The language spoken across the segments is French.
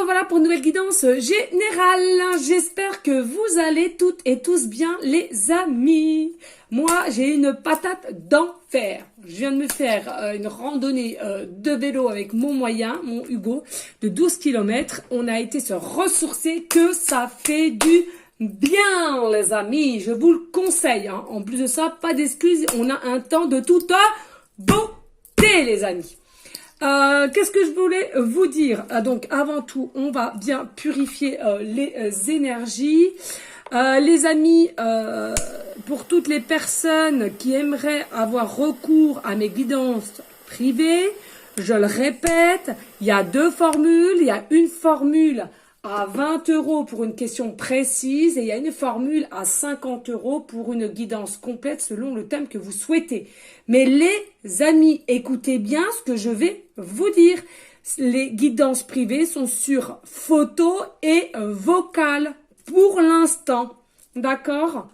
revoilà pour une nouvelle guidance générale. J'espère que vous allez toutes et tous bien, les amis. Moi, j'ai une patate d'enfer. Je viens de me faire une randonnée de vélo avec mon moyen, mon Hugo, de 12 km. On a été se ressourcer, que ça fait du bien, les amis. Je vous le conseille. Hein. En plus de ça, pas d'excuses. On a un temps de toute beauté, les amis. Qu'est-ce que je voulais vous dire? Donc, avant tout, on va bien purifier les énergies. Les amis, pour toutes les personnes qui aimeraient avoir recours à mes guidances privées, je le répète, il y a deux formules. Il y a une formule à 20 € pour une question précise et il y a une formule à 50 € pour une guidance complète selon le thème que vous souhaitez. Mais les amis, écoutez bien ce que je vais vous dire. Les guidances privées sont sur photo et vocale pour l'instant. D'accord?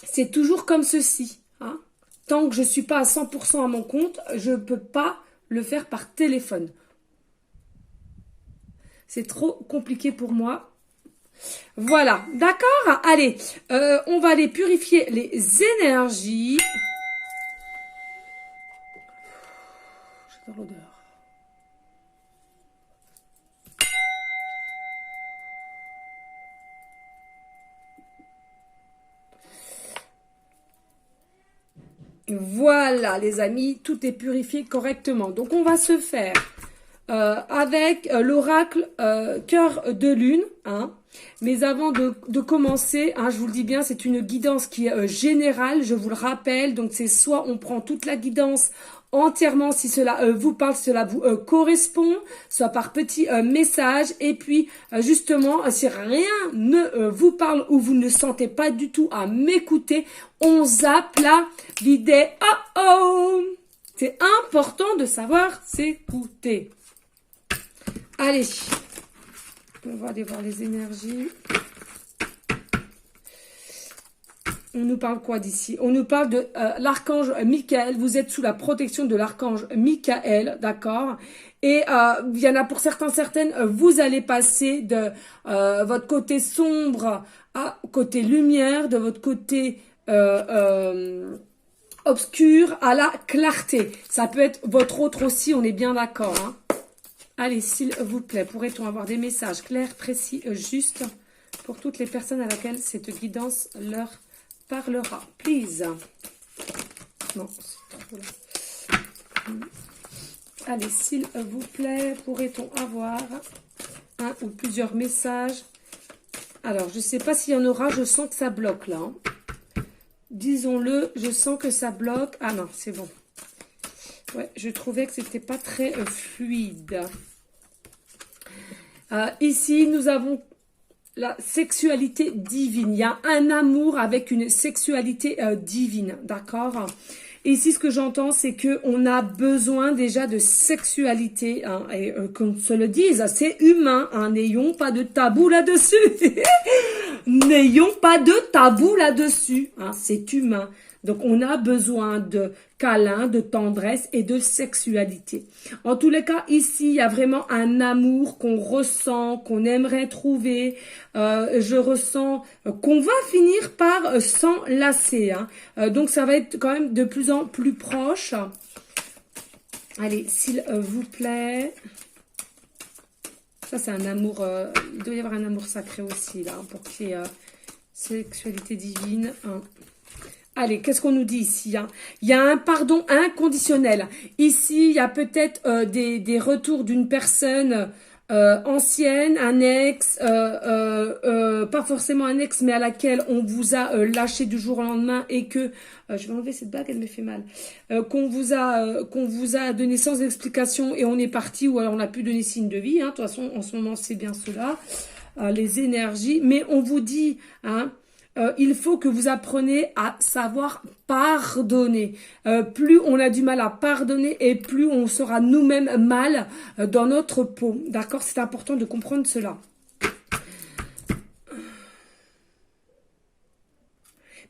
C'est toujours comme ceci. Hein? Tant que je ne suis pas à 100% à mon compte, je ne peux pas le faire par téléphone. C'est trop compliqué pour moi. Voilà, d'accord? Allez, on va aller purifier les énergies. J'adore l'odeur. Voilà, les amis, tout est purifié correctement. Donc, on va se faire avec l'oracle cœur de lune. Hein. Mais avant de commencer, hein, je vous le dis bien, c'est une guidance qui est générale, je vous le rappelle. Donc, c'est soit on prend toute la guidance entièrement si cela vous parle, si cela vous correspond, soit par petits messages. Et puis, justement, si rien ne vous parle ou vous ne sentez pas du tout à m'écouter, on zappe la vidéo. C'est important de savoir s'écouter. Allez, on va aller voir les énergies. On nous parle quoi d'ici? On nous parle de l'archange Michael. Vous êtes sous la protection de l'archange Michael, d'accord? Et il y en a pour certaines, vous allez passer de votre côté sombre à côté lumière, de votre côté obscur à la clarté. Ça peut être votre autre aussi, on est bien d'accord, hein? Allez, s'il vous plaît, pourrait-on avoir des messages clairs, précis, justes pour toutes les personnes à laquelle cette guidance leur parlera, please. Non, c'est trop là. Allez, s'il vous plaît, pourrait-on avoir un ou plusieurs messages? Alors, je ne sais pas s'il y en aura, je sens que ça bloque là. Hein. Disons-le, je sens que ça bloque. Ah non, c'est bon. Ouais, je trouvais que c'était pas très fluide. Ici, nous avons la sexualité divine. Il y a un amour avec une sexualité divine, d'accord? Ici, ce que j'entends, c'est que on a besoin déjà de sexualité, hein, et qu'on se le dise, c'est humain, hein, n'ayons pas de tabou là-dessus. N'ayons pas de tabou là-dessus, hein, c'est humain. Donc, on a besoin de câlins, de tendresse et de sexualité. En tous les cas, ici, il y a vraiment un amour qu'on ressent, qu'on aimerait trouver. Je ressens qu'on va finir par s'enlacer. Hein. Donc, ça va être quand même de plus en plus proche. Allez, s'il vous plaît. Ça, c'est un amour... il doit y avoir un amour sacré aussi, là, pour qu'il y ait sexualité divine. Hein. Allez, qu'est-ce qu'on nous dit ici? Hein? Il y a un pardon inconditionnel. Ici, il y a peut-être des retours d'une personne ancienne, un ex, pas forcément un ex, mais à laquelle on vous a lâché du jour au lendemain et que... je vais enlever cette bague, elle me fait mal. Qu'on vous a donné sans explication et on est parti, ou alors on n'a plus donné signe de vie. Hein. De toute façon, en ce moment, c'est bien cela. Les énergies. Mais on vous dit... Hein, il faut que vous appreniez à savoir pardonner. Plus on a du mal à pardonner et plus on sera nous-mêmes mal dans notre peau. D'accord? C'est important de comprendre cela.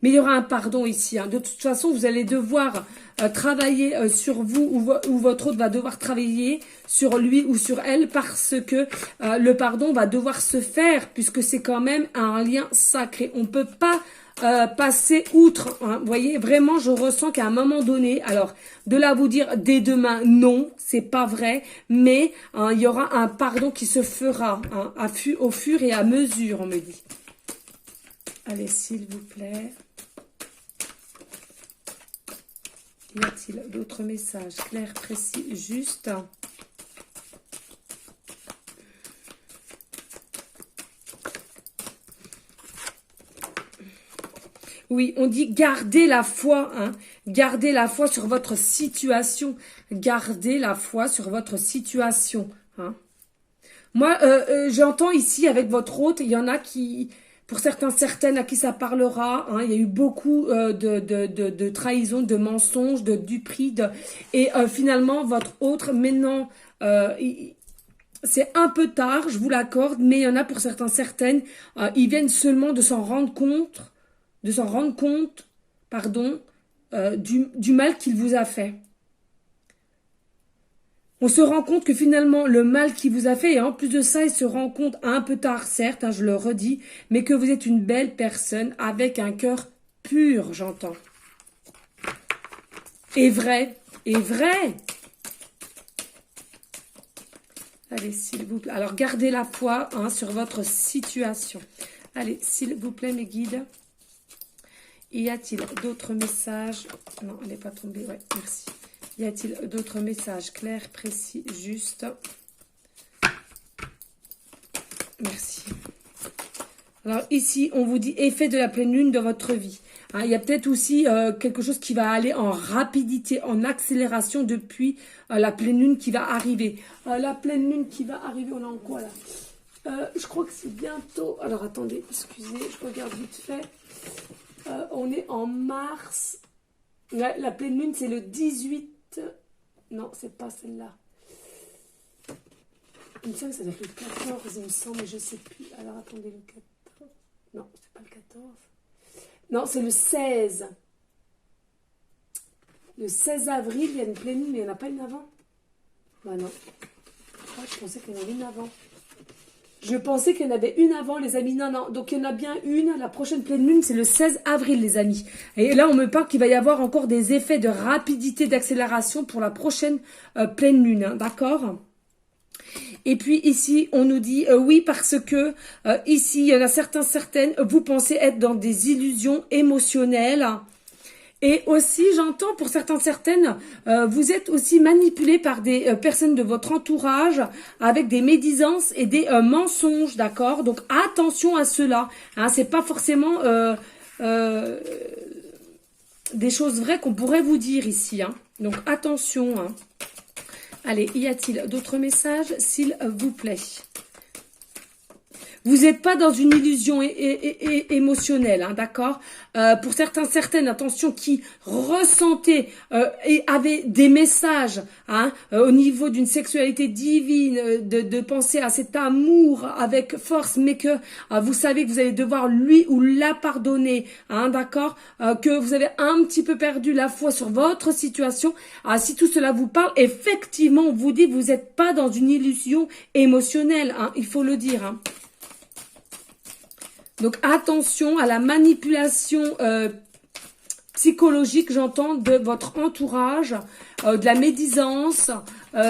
Mais il y aura un pardon ici. Hein. De toute façon, vous allez devoir travailler sur vous ou votre autre va devoir travailler sur lui ou sur elle parce que le pardon va devoir se faire puisque c'est quand même un lien sacré. On peut pas passer outre, hein. Vous voyez, vraiment, je ressens qu'à un moment donné, alors, de là à vous dire dès demain, non, c'est pas vrai, mais il y aura un pardon qui se fera hein, au fur et à mesure, on me dit. Allez, s'il vous plaît. Y a-t-il d'autres messages clairs, précis, justes? Oui, on dit gardez la foi, hein. Gardez la foi sur votre situation. Gardez la foi sur votre situation, hein. Moi, j'entends ici avec votre hôte, il y en a qui, pour certaines à qui ça parlera, hein, il y a eu beaucoup de trahison, de mensonges, de duperies, et finalement votre autre, maintenant, c'est un peu tard, je vous l'accorde, mais il y en a pour certaines, ils viennent seulement de s'en rendre compte, pardon, du mal qu'il vous a fait. On se rend compte que finalement, le mal qu'il vous a fait, et en plus de ça, il se rend compte un peu tard, certes, hein, je le redis, mais que vous êtes une belle personne avec un cœur pur, j'entends. Et vrai, Allez, s'il vous plaît. Alors, gardez la foi hein, sur votre situation. Allez, s'il vous plaît, mes guides. Y a-t-il d'autres messages? Non, elle n'est pas tombée. Ouais, merci. Y a-t-il d'autres messages clairs, précis, justes? Merci. Alors ici, on vous dit effet de la pleine lune dans votre vie. Hein, il y a peut-être aussi quelque chose qui va aller en rapidité, en accélération depuis la pleine lune qui va arriver. La pleine lune qui va arriver, on est en quoi là? Je crois que c'est bientôt. Alors attendez, excusez, je regarde vite fait. On est en mars. La pleine lune, c'est le 18. Non, c'est pas celle-là. Il me semble que ça doit être le 14, il me semble, mais je sais plus. Alors attendez, le 14. Non, c'est pas le 14. Non, c'est le 16. Le 16 avril, il y a une pleine lune, mais il n'y en a pas une avant. Bah non. Oh, je pensais qu'il y en avait une avant. Je pensais qu'il y en avait une avant, les amis. Non, non. Donc, il y en a bien une. La prochaine pleine lune, c'est le 16 avril, les amis. Et là, on me parle qu'il va y avoir encore des effets de rapidité, d'accélération pour la prochaine pleine lune. Hein, d'accord ? Et puis ici, on nous dit oui parce que ici, il y en a certaines, vous pensez être dans des illusions émotionnelles. Et aussi, j'entends pour certaines, vous êtes aussi manipulé par des personnes de votre entourage avec des médisances et des mensonges, d'accord? Donc attention à cela. Hein, c'est pas forcément des choses vraies qu'on pourrait vous dire ici. Hein. Donc attention. Hein. Allez, y a-t-il d'autres messages, s'il vous plaît? Vous n'êtes pas dans une illusion émotionnelle, hein, d'accord? Pour certaines, attention, qui ressentaient et avaient des messages hein, au niveau d'une sexualité divine, de penser à cet amour avec force, mais que vous savez que vous allez devoir lui ou la pardonner, hein, d'accord? Que vous avez un petit peu perdu la foi sur votre situation. Si tout cela vous parle, effectivement, on vous dit vous n'êtes pas dans une illusion émotionnelle, hein, il faut le dire, hein. Donc, attention à la manipulation psychologique, j'entends, de votre entourage, de la médisance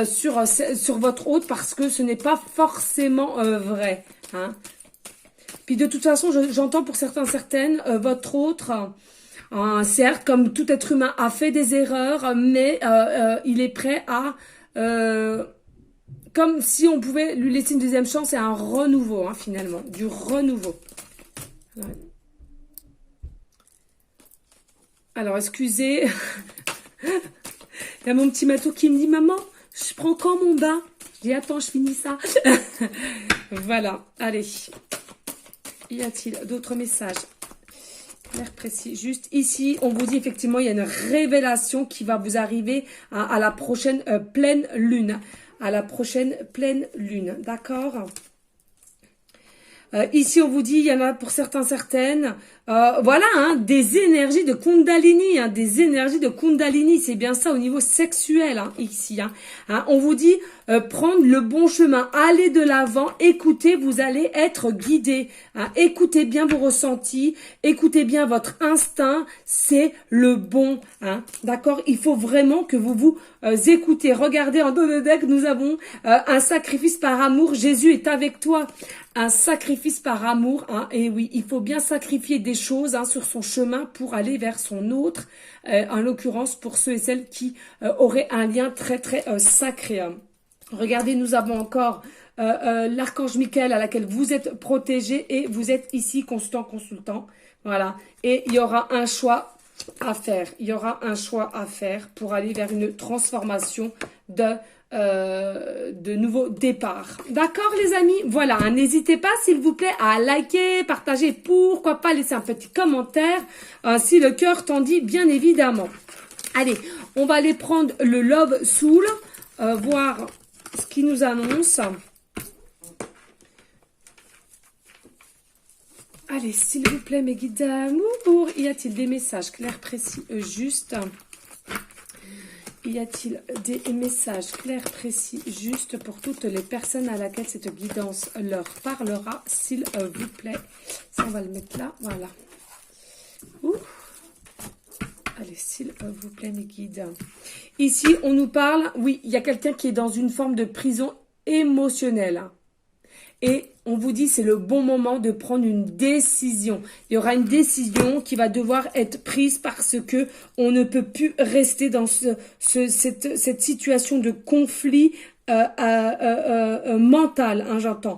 sur votre hôte, parce que ce n'est pas forcément vrai. Hein. Puis, de toute façon, j'entends pour certaines, votre autre, certes, comme tout être humain, a fait des erreurs, mais il est prêt à... comme si on pouvait lui laisser une deuxième chance et un renouveau, hein, finalement, du renouveau. Ouais. Alors, excusez. Il y a mon petit matou qui me dit, maman, je prends quand mon bain? Je dis, attends, je finis ça. Voilà, allez. Y a-t-il d'autres messages? Clair, précis, juste ici, on vous dit effectivement, il y a une révélation qui va vous arriver à la prochaine pleine lune. À la prochaine pleine lune, d'accord? Ici, on vous dit, il y en a pour certains, certaines. Voilà, hein, des énergies de Kundalini, hein, des énergies de Kundalini. C'est bien ça au niveau sexuel, hein, ici. On vous dit prendre le bon chemin, aller de l'avant, écoutez, vous allez être guidé. Écoutez bien vos ressentis, écoutez bien votre instinct, c'est le bon. D'accord? Il faut vraiment que vous vous écoutez. Regardez en dos de deck, nous avons un sacrifice par amour. Jésus est avec toi. Un sacrifice par amour, et oui, il faut bien sacrifier des choses sur son chemin pour aller vers son autre, en l'occurrence pour ceux et celles qui auraient un lien très très sacré. Regardez, nous avons encore l'archange Michael à laquelle vous êtes protégé et vous êtes ici consultant, voilà, et il y aura un choix à faire, il y aura un choix à faire pour aller vers une transformation de nouveaux départs. D'accord les amis? Voilà, n'hésitez pas s'il vous plaît à liker, partager, pourquoi pas laisser un petit commentaire si le cœur t'en dit bien évidemment. Allez, on va aller prendre le Love Soul, voir ce qu'il nous annonce. Allez, s'il vous plaît mes guides d'amour, y a-t-il des messages clairs, précis, justes? Y a-t-il des messages clairs, précis, justes pour toutes les personnes à laquelle cette guidance leur parlera, s'il vous plaît? Ça, on va le mettre là, voilà. Ouh. Allez, s'il vous plaît, mes guides. Ici, on nous parle, oui, il y a quelqu'un qui est dans une forme de prison émotionnelle. Et on vous dit c'est le bon moment de prendre une décision. Il y aura une décision qui va devoir être prise parce que on ne peut plus rester dans cette situation de conflit mental, j'entends.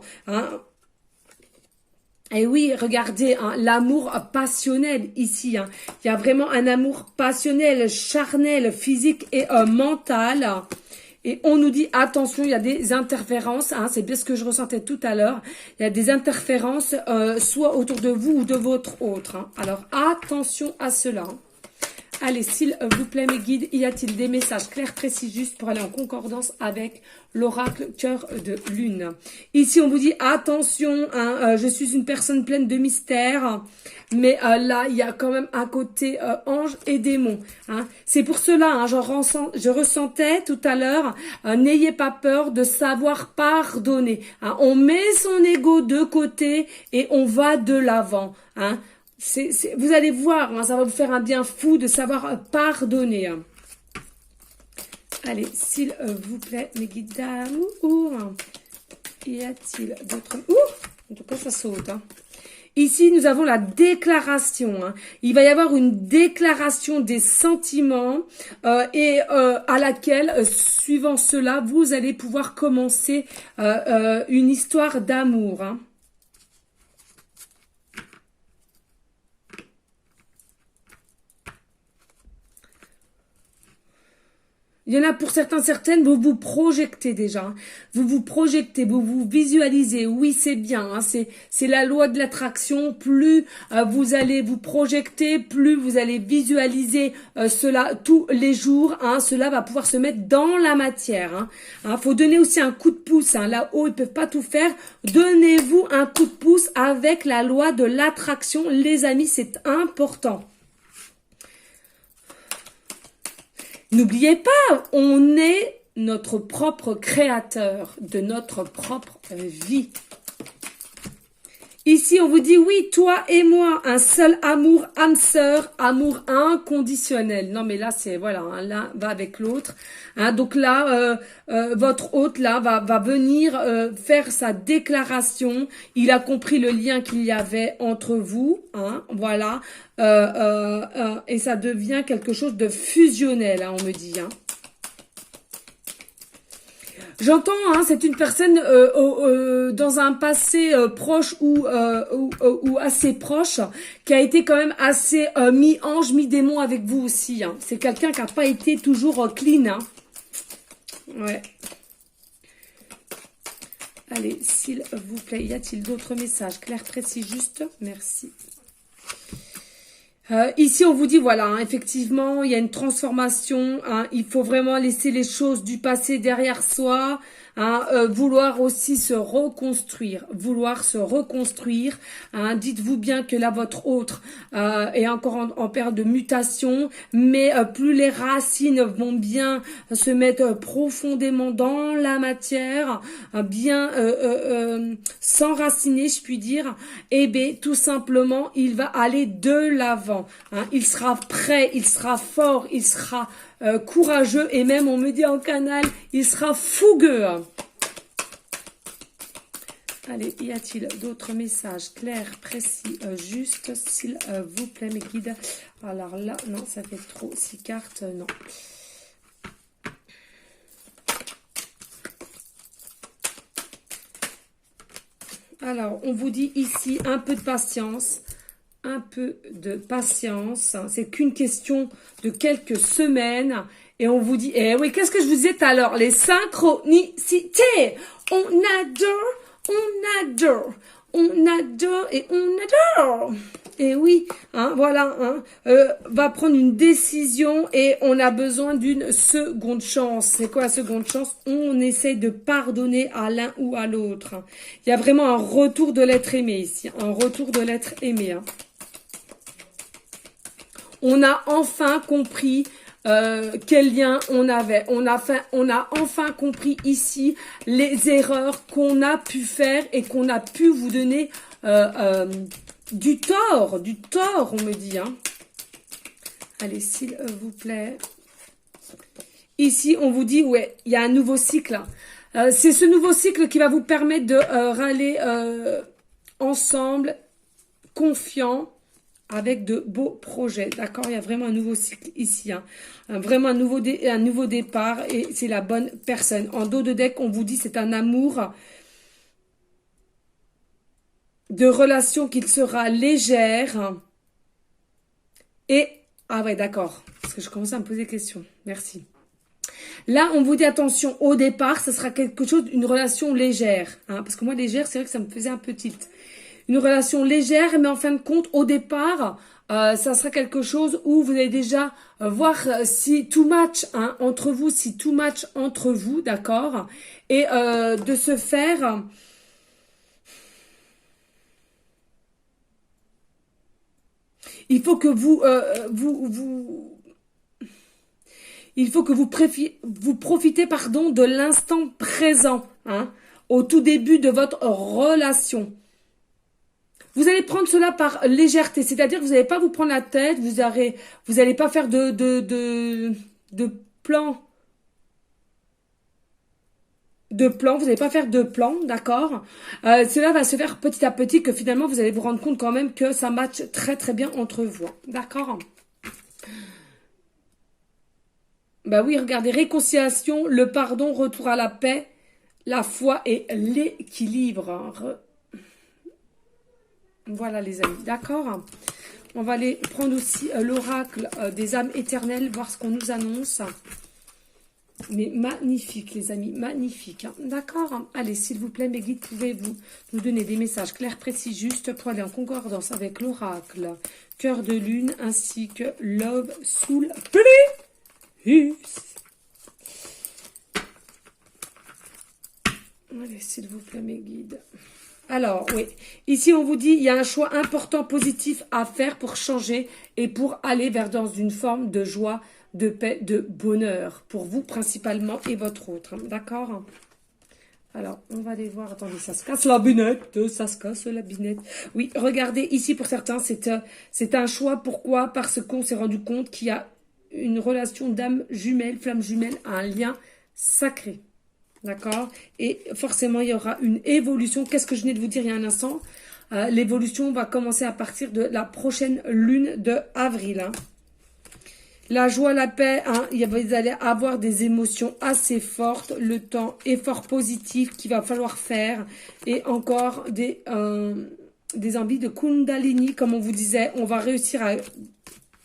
Et oui, regardez, l'amour passionnel ici. Il y a vraiment un amour passionnel, charnel, physique et mental. Et on nous dit, attention, il y a des interférences, c'est bien ce que je ressentais tout à l'heure, il y a des interférences soit autour de vous ou de votre autre. Alors, attention à cela. Allez, s'il vous plaît, mes guides, y a-t-il des messages clairs, précis, justes pour aller en concordance avec l'oracle cœur de lune? Ici, on vous dit, attention, je suis une personne pleine de mystères, mais là, il y a quand même un côté ange et démon. C'est pour cela, je ressentais tout à l'heure, n'ayez pas peur de savoir pardonner. On met son ego de côté et on va de l'avant. Vous allez voir, ça va vous faire un bien fou de savoir pardonner. Allez, s'il vous plaît, mes guides d'amour, y a-t-il d'autres... En tout cas, ça saute. Ici, nous avons la déclaration. Il va y avoir une déclaration des sentiments et à laquelle, suivant cela, vous allez pouvoir commencer une histoire d'amour. Il y en a pour certains, certaines, vous vous projetez déjà. Vous vous projetez, vous vous visualisez. Oui, c'est bien. C'est la loi de l'attraction. Plus vous allez vous projeter, plus vous allez visualiser cela tous les jours. Cela va pouvoir se mettre dans la matière. Faut donner aussi un coup de pouce. Là-haut, ils peuvent pas tout faire. Donnez-vous un coup de pouce avec la loi de l'attraction. Les amis, c'est important. N'oubliez pas, on est notre propre créateur de notre propre vie. Ici, on vous dit, oui, toi et moi, un seul amour, âme sœur, amour inconditionnel. Non, mais là, c'est, voilà, l'un va avec l'autre. Donc là, votre hôte, là, va venir faire sa déclaration. Il a compris le lien qu'il y avait entre vous, voilà. Et ça devient quelque chose de fusionnel, on me dit, J'entends, c'est une personne dans un passé proche ou assez proche qui a été quand même assez mi-ange, mi-démon avec vous aussi. C'est quelqu'un qui n'a pas été toujours clean. Ouais. Allez, s'il vous plaît, y a-t-il d'autres messages clairs, précis, justes? Merci. Ici, on vous dit, voilà, effectivement, il y a une transformation. Il faut vraiment laisser les choses du passé derrière soi. hein, vouloir aussi se reconstruire, hein, dites-vous bien que là votre autre est encore en période de mutation, mais plus les racines vont bien se mettre profondément dans la matière, bien s'enraciner, je puis dire, et bien tout simplement il va aller de l'avant, hein. Il sera prêt, il sera fort, il sera courageux, et même on me dit en canal, il sera fougueux. Allez, y a-t-il d'autres messages clairs, précis, justes, s'il vous plaît, mes guides? Alors là, non, ça fait trop. 6 cartes, non. Alors, on vous dit ici un peu de patience. Un peu de patience. C'est qu'une question de quelques semaines. Et on vous dit, eh oui, qu'est-ce que je vous disais tout à l'heure? Les synchronicités. On adore. On adore et on adore. Et oui, hein, voilà, hein, va prendre une décision et on a besoin d'une seconde chance. C'est quoi la seconde chance? On essaie de pardonner à l'un ou à l'autre. Il y a vraiment un retour de l'être aimé ici, un retour de l'être aimé. Hein. On a enfin compris quel lien on avait. On a enfin compris ici les erreurs qu'on a pu faire et qu'on a pu vous donner du tort, on me dit. Hein. Allez, s'il vous plaît. Ici, on vous dit, ouais, il y a un nouveau cycle. C'est ce nouveau cycle qui va vous permettre de râler ensemble, confiants, avec de beaux projets, d'accord? Il y a vraiment un nouveau cycle ici, hein. Vraiment un nouveau départ, et c'est la bonne personne. En dos de deck, on vous dit c'est un amour de relation qu'il sera légère. Et, ah ouais, d'accord, parce que je commence à me poser des questions. Merci. Là, on vous dit attention, au départ, ça sera quelque chose, une relation légère, hein, parce que moi, légère, c'est vrai que ça me faisait un peu tilt. Une relation légère, mais en fin de compte, au départ, ça sera quelque chose où vous allez déjà voir si tout match, hein, entre vous, d'accord? Et de se faire... Il faut que vous profitez, pardon, de l'instant présent, hein, au tout début de votre relation. Vous allez prendre cela par légèreté, c'est-à-dire que vous n'allez pas vous prendre la tête, vous n'allez pas faire de plan, vous n'allez pas faire de plan, d'accord? Cela va se faire petit à petit, que finalement vous allez vous rendre compte quand même que ça matche très très bien entre vous, d'accord? Bah oui, regardez, réconciliation, le pardon, retour à la paix, la foi et l'équilibre. Voilà les amis, d'accord? On va aller prendre aussi l'oracle des âmes éternelles, voir ce qu'on nous annonce. Mais magnifique les amis, magnifique, hein. D'accord? Allez, s'il vous plaît, mes guides, pouvez-vous nous donner des messages clairs, précis, justes, pour aller en concordance avec l'oracle cœur de lune, ainsi que love soul plus. Allez, s'il vous plaît, mes guides. Alors, oui, ici on vous dit, il y a un choix important, positif à faire pour changer et pour aller vers dans une forme de joie, de paix, de bonheur, pour vous principalement et votre autre, hein, d'accord? Alors, on va aller voir, attendez, ça se casse la binette, ça se casse la binette. Oui, regardez, ici pour certains, c'est un choix, pourquoi? Parce qu'on s'est rendu compte qu'il y a une relation d'âme jumelle, flamme jumelle, un lien sacré. D'accord? Et forcément, il y aura une évolution. Qu'est-ce que je venais de vous dire il y a un instant? L'évolution va commencer à partir de la prochaine lune de avril. Hein. La joie, la paix, hein, vous allez avoir des émotions assez fortes. Le temps, effort positif qu'il va falloir faire. Et encore des envies de Kundalini, comme on vous disait. On va réussir à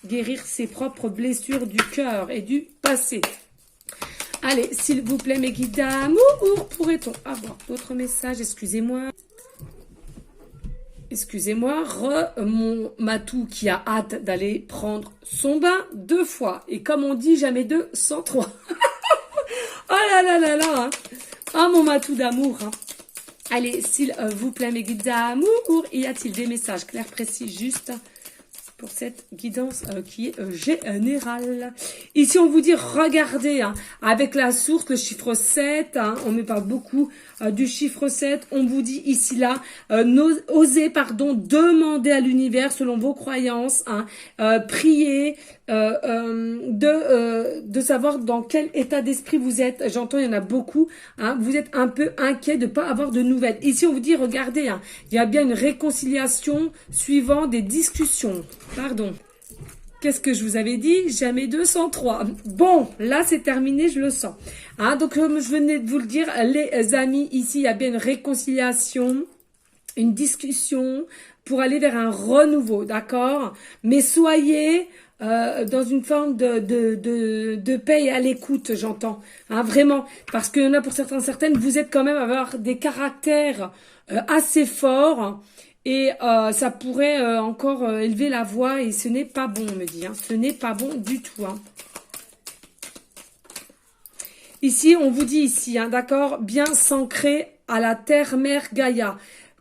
guérir ses propres blessures du cœur et du passé. Allez, s'il vous plaît, mes guides d'amour, pourrait-on avoir d'autres messages? Excusez-moi. Excusez-moi, mon matou qui a hâte d'aller prendre son bain 2 fois. Et comme on dit, jamais 2 sans 3. Oh là là là là. Hein. Oh, mon matou d'amour. Hein. Allez, s'il vous plaît, mes guides d'amour, y a-t-il des messages clairs, précis, justes pour cette guidance qui est générale. Ici, on vous dit, regardez, hein, avec la source, le chiffre 7, hein, on me parle beaucoup du chiffre 7, on vous dit ici, là, osez, demander à l'univers selon vos croyances, hein, prier, de savoir dans quel état d'esprit vous êtes. J'entends, il y en a beaucoup, hein, vous êtes un peu inquiet de ne pas avoir de nouvelles. Ici, on vous dit, regardez, hein, il y a bien une réconciliation suivant des discussions. Pardon. Qu'est-ce que je vous avais dit? Jamais 203. Bon, là, c'est terminé, je le sens. Hein, donc, comme je venais de vous le dire, les amis, ici, il y a bien une réconciliation, une discussion pour aller vers un renouveau, d'accord? Mais soyez dans une forme de paix et à l'écoute, j'entends. Hein, vraiment. Parce qu'il y en a pour certaines, vous êtes quand même avoir des caractères assez forts. Et ça pourrait encore élever la voix et ce n'est pas bon, on me dit. Hein. Ce n'est pas bon du tout. Hein. Ici, on vous dit ici, hein, d'accord, bien s'ancrer à la terre-mère Gaïa.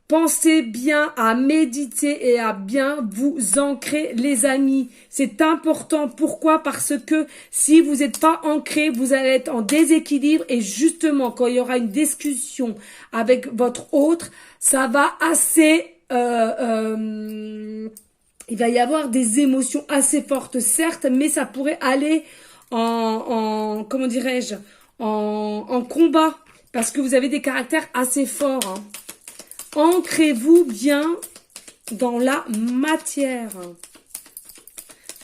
Pensez bien à méditer et à bien vous ancrer, les amis. C'est important. Pourquoi? Parce que si vous n'êtes pas ancré, vous allez être en déséquilibre. Et justement, quand il y aura une discussion avec votre autre, ça va assez... il va y avoir des émotions assez fortes, certes, mais ça pourrait aller comment dirais-je, en combat, parce que vous avez des caractères assez forts. Hein. Ancrez-vous bien dans la matière.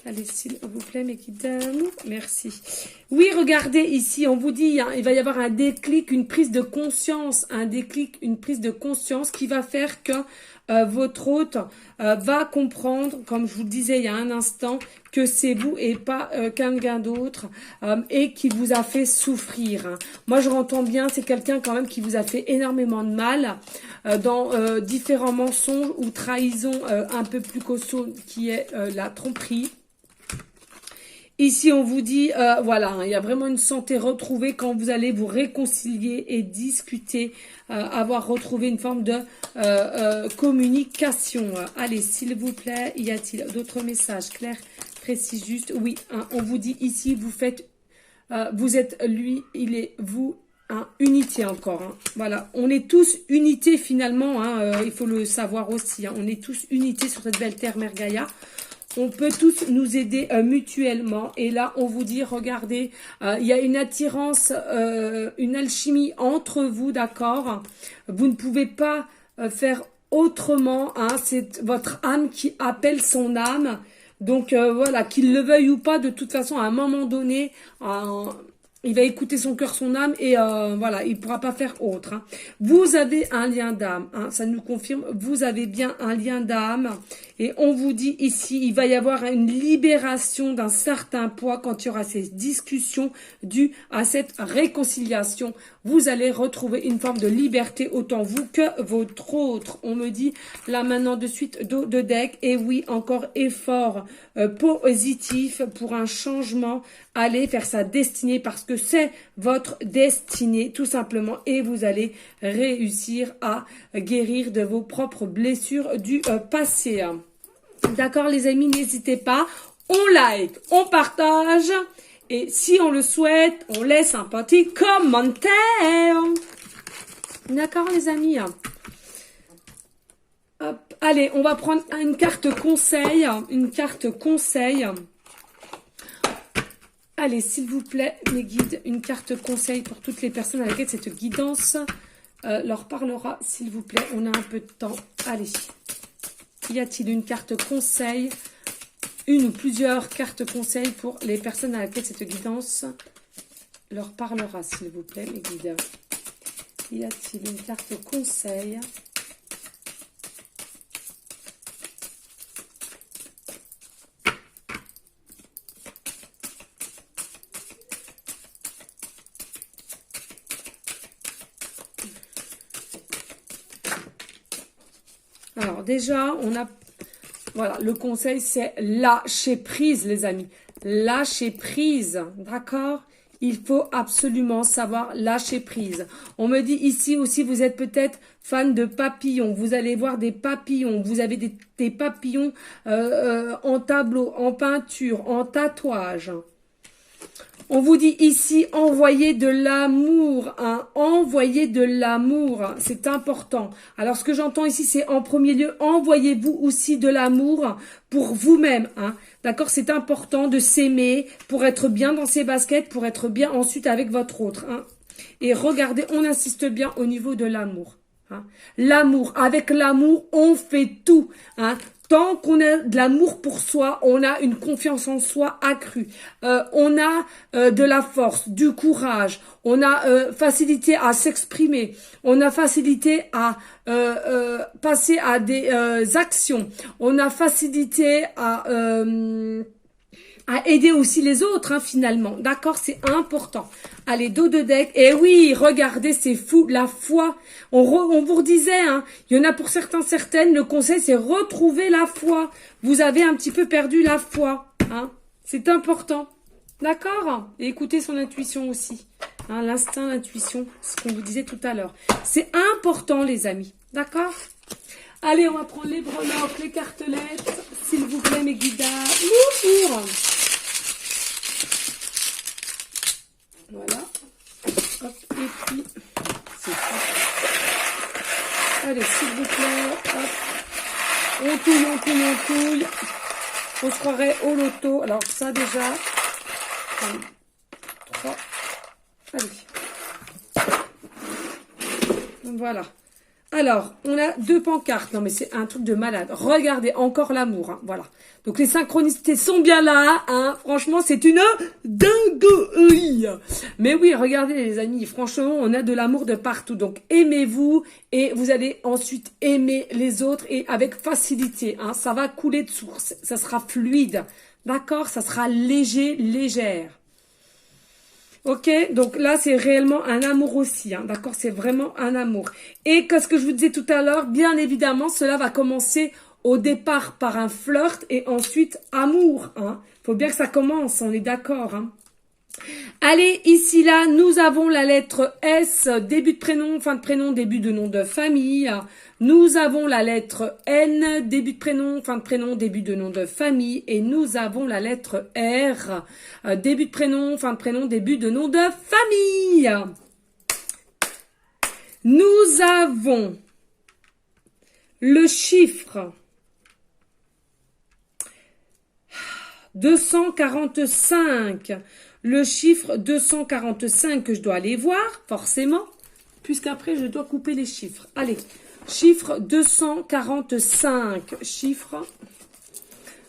Allez, s'il vous plaît, mes guides d'amour. Merci. Oui, regardez ici, on vous dit, hein, il va y avoir un déclic, une prise de conscience, un déclic, une prise de conscience qui va faire que votre hôte va comprendre, comme je vous le disais il y a un instant, que c'est vous et pas quelqu'un d'autre et qui vous a fait souffrir. Hein. Moi, je l'entends bien, c'est quelqu'un quand même qui vous a fait énormément de mal dans différents mensonges ou trahisons un peu plus costauds qui est la tromperie. Ici, on vous dit, voilà, hein, il y a vraiment une santé retrouvée quand vous allez vous réconcilier et discuter, avoir retrouvé une forme de communication. Allez, s'il vous plaît, y a-t-il d'autres messages clairs, précis, justes? Oui, hein, on vous dit ici, vous faites, vous êtes lui, il est vous, hein, unité encore. Hein, voilà, on est tous unité finalement, hein, il faut le savoir aussi. Hein, on est tous unité sur cette belle terre, Mère Gaïa. On peut tous nous aider mutuellement. Et là, on vous dit, regardez, il y a une attirance, une alchimie entre vous, d'accord? Vous ne pouvez pas faire autrement. Hein, c'est votre âme qui appelle son âme. Donc, voilà, qu'il le veuille ou pas, de toute façon, à un moment donné... il va écouter son cœur, son âme et voilà, il ne pourra pas faire autre. Hein. Vous avez un lien d'âme, hein, ça nous confirme, vous avez bien un lien d'âme. Et on vous dit ici, il va y avoir une libération d'un certain poids quand il y aura ces discussions dues à cette réconciliation. Vous allez retrouver une forme de liberté, autant vous que votre autre. On me dit là maintenant de suite dos de deck. Et oui, encore effort positif pour un changement. Allez faire sa destinée parce que c'est votre destinée tout simplement. Et vous allez réussir à guérir de vos propres blessures du passé. D'accord les amis, n'hésitez pas. On like, on partage. Et si on le souhaite, on laisse un petit commentaire. D'accord les amis. Hop. Allez, on va prendre une carte conseil. Une carte conseil. Allez, s'il vous plaît, mes guides, une carte conseil pour toutes les personnes avec lesquelles cette guidance leur parlera, s'il vous plaît. On a un peu de temps. Allez. Y a-t-il une carte conseil? Une ou plusieurs cartes conseils pour les personnes à laquelle cette guidance leur parlera, s'il vous plaît, mes guides. Y a-t-il une carte conseil? Alors déjà, on a... Voilà, le conseil, c'est lâcher prise, les amis. Lâcher prise, d'accord? Il faut absolument savoir lâcher prise. On me dit ici aussi, vous êtes peut-être fan de papillons. Vous allez voir des papillons. Vous avez des papillons en tableau, en peinture, en tatouage. On vous dit ici, envoyez de l'amour, hein, envoyez de l'amour, c'est important. Alors, ce que j'entends ici, c'est en premier lieu, envoyez-vous aussi de l'amour pour vous-même, hein. D'accord, c'est important de s'aimer pour être bien dans ses baskets, pour être bien ensuite avec votre autre, hein. Et regardez, on insiste bien au niveau de l'amour, hein. L'amour, avec l'amour, on fait tout, hein. Tant qu'on a de l'amour pour soi, on a une confiance en soi accrue. On a de la force, du courage. On a facilité à s'exprimer. On a facilité à passer à des actions. On a facilité à aider aussi les autres, hein, finalement. D'accord, c'est important. Allez, dos de deck. Et oui, regardez, c'est fou, la foi. On vous redisait, hein, il y en a pour certains, certaines, le conseil, c'est retrouver la foi. Vous avez un petit peu perdu la foi, hein. C'est important. D'accord? Et écoutez son intuition aussi. Hein, l'instinct, l'intuition, ce qu'on vous disait tout à l'heure. C'est important, les amis. D'accord? Allez, on va prendre les breloques, les cartelettes. S'il vous plaît, mes guidas. Bonjour. Voilà. Hop, et puis, c'est tout. Allez, s'il vous plaît, hop. On touille, on touille, on touille. On se croirait au loto. Alors, ça déjà. 3. Allez. Voilà. Alors, on a 2 pancartes. Non, mais c'est un truc de malade. Regardez, encore l'amour. Hein. Voilà. Donc, les synchronicités sont bien là. Hein. Franchement, c'est une dinguerie. Mais oui, regardez, les amis. Franchement, on a de l'amour de partout. Donc, aimez-vous et vous allez ensuite aimer les autres et avec facilité. Hein. Ça va couler de source. Ça sera fluide. D'accord? Ça sera léger, légère. Ok, donc là, c'est réellement un amour aussi, hein, d'accord, c'est vraiment un amour. Et qu'est-ce que je vous disais tout à l'heure, bien évidemment, cela va commencer au départ par un flirt et ensuite amour, hein. Faut bien que ça commence, on est d'accord, hein. Allez, ici, là, nous avons la lettre S, début de prénom, fin de prénom, début de nom de famille. Nous avons la lettre N, début de prénom, fin de prénom, début de nom de famille. Et nous avons la lettre R, début de prénom, fin de prénom, début de nom de famille. Nous avons le chiffre 245. Le chiffre 245 que je dois aller voir, forcément, puisqu'après je dois couper les chiffres. Allez, chiffre 245, chiffre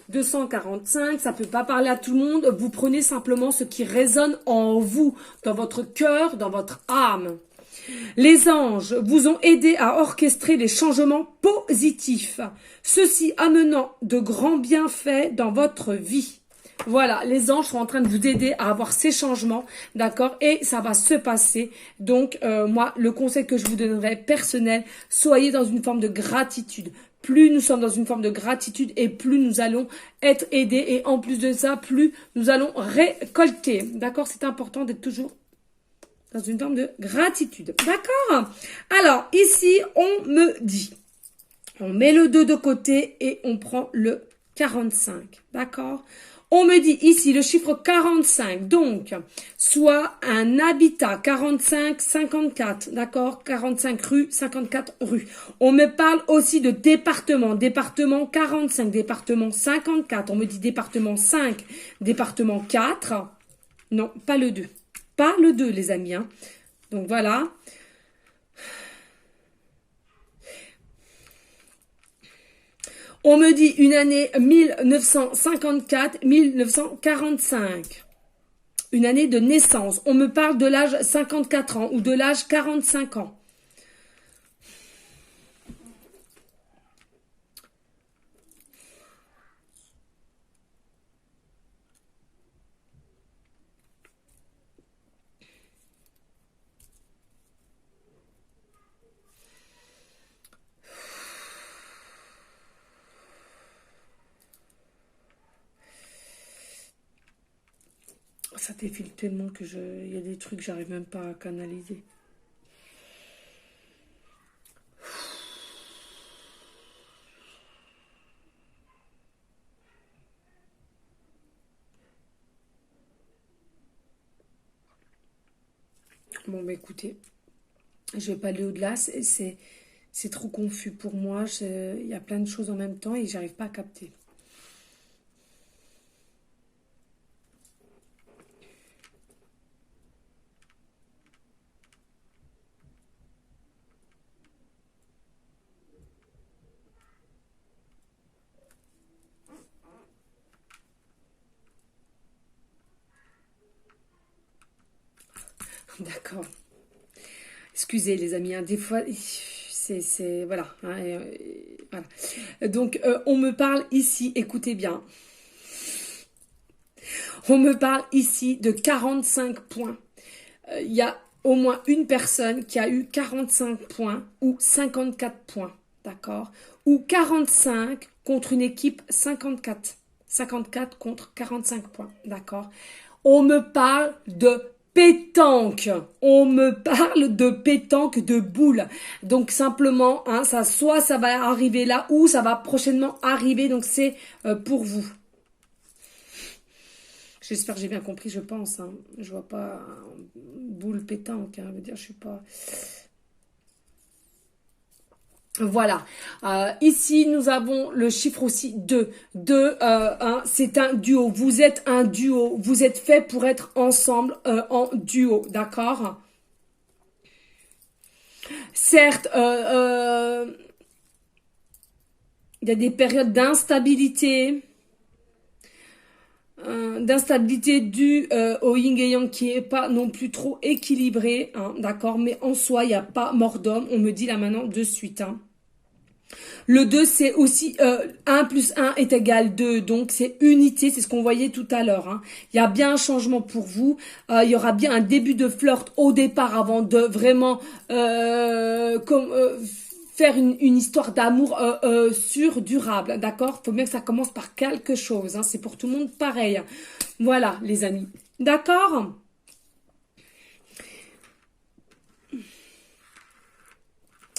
245, ça peut pas parler à tout le monde, vous prenez simplement ce qui résonne en vous, dans votre cœur, dans votre âme. Les anges vous ont aidé à orchestrer les changements positifs, ceci amenant de grands bienfaits dans votre vie. Voilà, les anges sont en train de vous aider à avoir ces changements, d'accord, et ça va se passer. Donc, moi, le conseil que je vous donnerais personnel, soyez dans une forme de gratitude. Plus nous sommes dans une forme de gratitude et plus nous allons être aidés. Et en plus de ça, plus nous allons récolter. D'accord, c'est important d'être toujours dans une forme de gratitude. D'accord? Alors, ici, on me dit, on met le 2 de côté et on prend le 45. D'accord? On me dit ici le chiffre 45, donc, soit un habitat 45, 54, d'accord, 45 rues, 54 rues. On me parle aussi de département, département 45, département 54. On me dit département 5, département 4. Non, pas le 2. Pas le 2, les amis. Hein. Donc, voilà. On me dit une année 1954-1945. Une année de naissance. On me parle de l'âge 54 ans ou de l'âge 45 ans. Ça défile tellement que il y a des trucs que j'arrive même pas à canaliser. Bon, bah écoutez, je vais pas aller au-delà. C'est trop confus pour moi. Il y a plein de choses en même temps et j'arrive pas à capter. D'accord. Excusez les amis, hein, des fois, c'est voilà, hein, voilà. Donc, on me parle ici, écoutez bien, on me parle ici de 45 points. Il y a au moins une personne qui a eu 45 points ou 54 points, d'accord? Ou 45 contre une équipe 54. 54 contre 45 points, d'accord? On me parle de pétanque. On me parle de pétanque de boules. Donc simplement, hein, soit ça va arriver là ou ça va prochainement arriver. Donc c'est pour vous. J'espère que j'ai bien compris, je pense. Hein. Je vois pas boule pétanque. Hein, veut dire, je suis pas. Voilà. Ici, nous avons le chiffre aussi 2. 2, c'est un duo. Vous êtes un duo. Vous êtes fait pour être ensemble en duo. D'accord? Certes, il y a des périodes d'instabilité. D'instabilité due au yin et yang qui est pas non plus trop équilibré, hein, d'accord, mais en soi, il n'y a pas mort d'homme, on me dit là maintenant de suite. Hein. Le 2, c'est aussi 1 plus 1 est égal 2, donc c'est unité, c'est ce qu'on voyait tout à l'heure. Hein. Il y a bien un changement pour vous, il y aura bien un début de flirt au départ avant de vraiment faire une histoire d'amour sûr, durable, d'accord? Faut bien que ça commence par quelque chose, hein. C'est pour tout le monde pareil. Voilà, les amis. D'accord?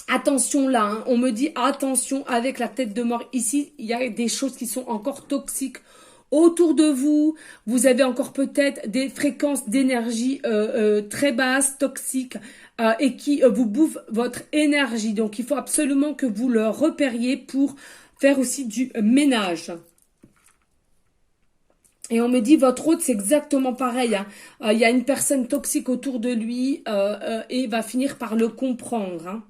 Attention là, hein. On me dit attention avec la tête de mort. Ici, il y a des choses qui sont encore toxiques autour de vous. Vous avez encore peut-être des fréquences d'énergie très basses, toxiques, et qui vous bouffent votre énergie. Donc, il faut absolument que vous le repériez pour faire aussi du ménage. Et on me dit, votre hôte, c'est exactement pareil. Hein. Il y a une personne toxique autour de lui et va finir par le comprendre. Hein.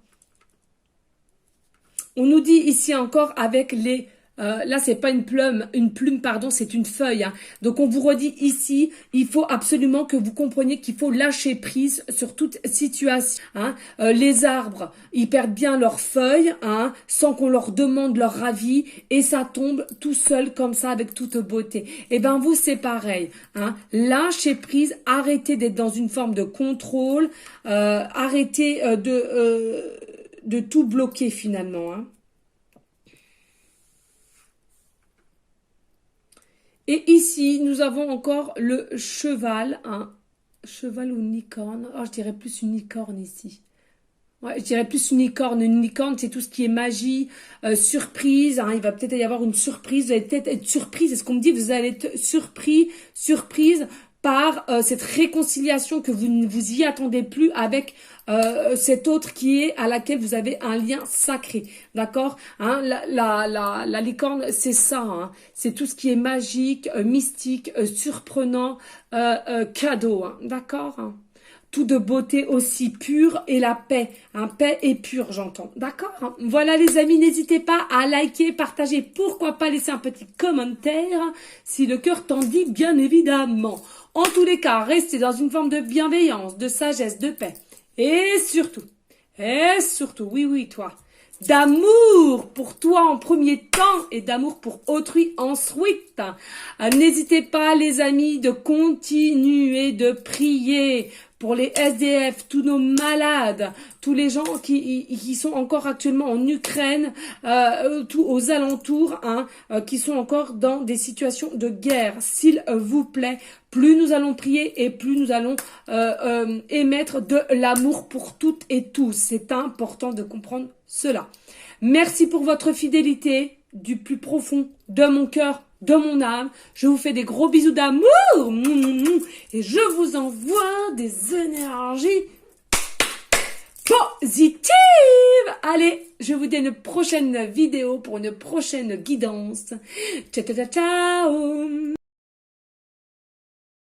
On nous dit ici encore avec les... là, c'est pas une plume, pardon, c'est une feuille. Hein. Donc, on vous redit ici, il faut absolument que vous compreniez qu'il faut lâcher prise sur toute situation. Hein. Les arbres, ils perdent bien leurs feuilles, hein, sans qu'on leur demande leur avis, et ça tombe tout seul comme ça avec toute beauté. Et ben vous, c'est pareil. Hein. Lâchez prise, arrêtez d'être dans une forme de contrôle, arrêtez de tout bloquer finalement. Hein. Et ici, nous avons encore le cheval. Hein. Cheval ou une licorne? Oh, je dirais plus une licorne ici. Ouais, je dirais plus une licorne. Une licorne, c'est tout ce qui est magie, surprise. Hein. Il va peut-être y avoir une surprise. Vous allez peut-être être surprise. C'est ce qu'on me dit. Vous allez être surprise par cette réconciliation que vous ne vous y attendez plus avec cet autre qui est à laquelle vous avez un lien sacré, d'accord, hein, la licorne, c'est ça, hein, c'est tout ce qui est magique, mystique, surprenant, cadeau, hein, d'accord, hein. Tout de beauté aussi pure et la paix. Hein, paix et pure, j'entends. D'accord, hein. Voilà les amis, n'hésitez pas à liker, partager, pourquoi pas laisser un petit commentaire si le cœur t'en dit, bien évidemment. En tous les cas, restez dans une forme de bienveillance, de sagesse, de paix. Et surtout, oui, toi, d'amour pour toi en premier temps et d'amour pour autrui ensuite. N'hésitez pas, les amis, de continuer de prier pour les SDF, tous nos malades, tous les gens qui sont encore actuellement en Ukraine, tous aux alentours, hein, qui sont encore dans des situations de guerre. S'il vous plaît, plus nous allons prier et plus nous allons émettre de l'amour pour toutes et tous. C'est important de comprendre cela. Merci pour votre fidélité du plus profond de mon cœur, de mon âme. Je vous fais des gros bisous d'amour et je vous envoie des énergies positives. Allez, je vous dis une prochaine vidéo pour une prochaine guidance. Ciao, ciao, ciao.